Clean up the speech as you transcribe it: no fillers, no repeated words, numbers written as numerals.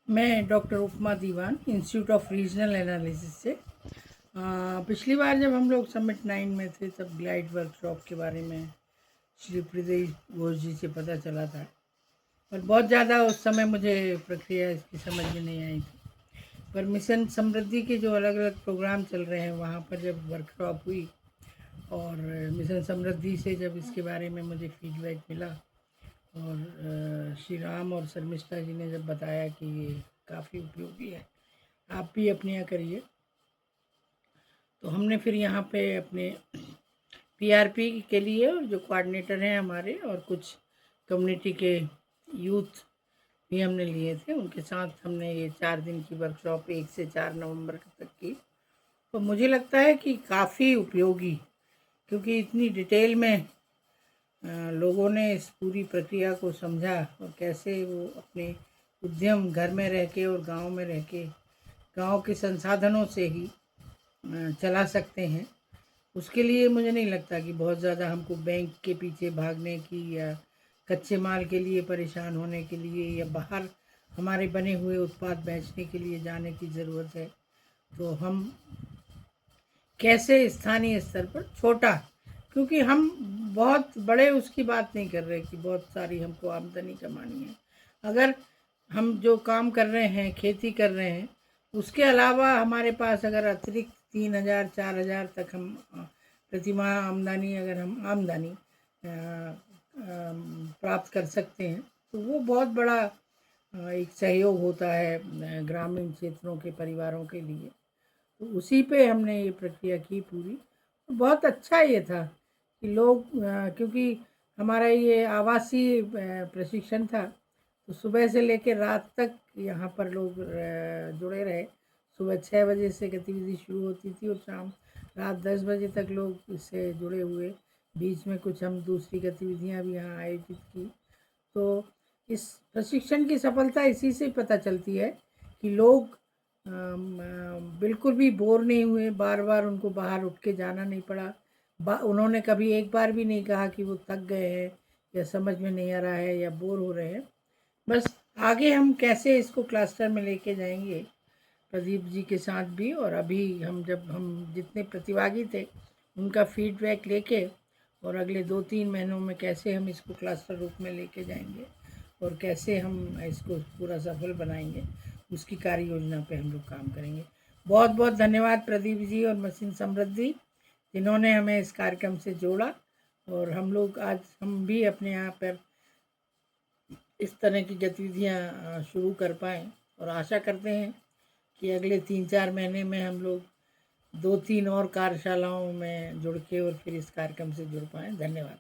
मैं doctor Upma Diwan institute of regional analysis से पिछली बार जब हम लोग समिट 9 में थे तब ग्लाइड वर्कशॉप के बारे में श्री प्रदेश घोष जी से पता चला था। पर बहुत ज़्यादा उस समय मुझे प्रक्रिया इसकी समझ में नहीं आई थी। पर मिशन समृद्धि के जो अलग अलग प्रोग्राम चल रहे हैं वहाँ पर जब वर्कशॉप हुई और मिशन समृद्धि से जब इसके बारे में मुझे फीडबैक मिला और श्री राम और शर्मिष्ठा जी ने जब बताया कि ये काफ़ी उपयोगी है, आप भी अपने यहाँ करिए, तो हमने फिर यहाँ पे अपने पीआरपी के लिए और जो कोऑर्डिनेटर हैं हमारे और कुछ कम्युनिटी के यूथ भी हमने लिए थे, उनके साथ हमने ये 4 दिन की वर्कशॉप 1 से 4 नवंबर तक की। तो मुझे लगता है कि काफ़ी उपयोगी, क्योंकि इतनी डिटेल में लोगों ने इस पूरी प्रक्रिया को समझा और कैसे वो अपने उद्यम घर में रह के और गांव में रह के गाँव के संसाधनों से ही चला सकते हैं। उसके लिए मुझे नहीं लगता कि बहुत ज़्यादा हमको बैंक के पीछे भागने की या कच्चे माल के लिए परेशान होने के लिए या बाहर हमारे बने हुए उत्पाद बेचने के लिए जाने की ज़रूरत है। तो हम कैसे स्थानीय स्तर पर छोटा, क्योंकि हम बहुत बड़े उसकी बात नहीं कर रहे कि बहुत सारी हमको आमदनी कमानी है। अगर हम जो काम कर रहे हैं, खेती कर रहे हैं, उसके अलावा हमारे पास अगर अतिरिक्त 3,000 4,000 तक हम प्रतिमाह आमदनी अगर हम आमदनी प्राप्त कर सकते हैं तो वो बहुत बड़ा एक सहयोग होता है ग्रामीण क्षेत्रों के परिवारों के लिए। तो उसी पे हमने ये प्रक्रिया की पूरी। तो बहुत अच्छा ये था कि लोग क्योंकि हमारा ये आवासीय प्रशिक्षण था, तो सुबह से लेकर रात तक यहाँ पर लोग जुड़े रहे। सुबह 6 बजे से गतिविधि शुरू होती थी और शाम रात 10 बजे तक लोग इससे जुड़े हुए। बीच में कुछ हम दूसरी गतिविधियाँ भी यहाँ आयोजित की। तो इस प्रशिक्षण की सफलता इसी से पता चलती है कि लोग बिल्कुल भी बोर नहीं हुए, बार बार उनको बाहर उठ के जाना नहीं पड़ा। उन्होंने कभी एक बार भी नहीं कहा कि वो थक गए हैं या समझ में नहीं आ रहा है या बोर हो रहे हैं। बस आगे हम कैसे इसको क्लस्टर में लेके जाएंगे प्रदीप जी के साथ भी, और अभी हम जितने प्रतिभागी थे उनका फीडबैक लेके और अगले 2-3 महीनों में कैसे हम इसको क्लस्टर रूप में लेके जाएंगे और कैसे हम इसको पूरा सफल बनाएंगे, उसकी कार्य योजना पे हम लोग काम करेंगे। बहुत बहुत धन्यवाद प्रदीप जी और मिशन समृद्धि, जिन्होंने हमें इस कार्यक्रम से जोड़ा और हम लोग आज हम भी अपने यहाँ पर इस तरह की गतिविधियाँ शुरू कर पाएँ और आशा करते हैं कि अगले 3-4 महीने में हम लोग 2-3 और कार्यशालाओं में जुड़ के और फिर इस कार्यक्रम से जुड़ पाएँ। धन्यवाद।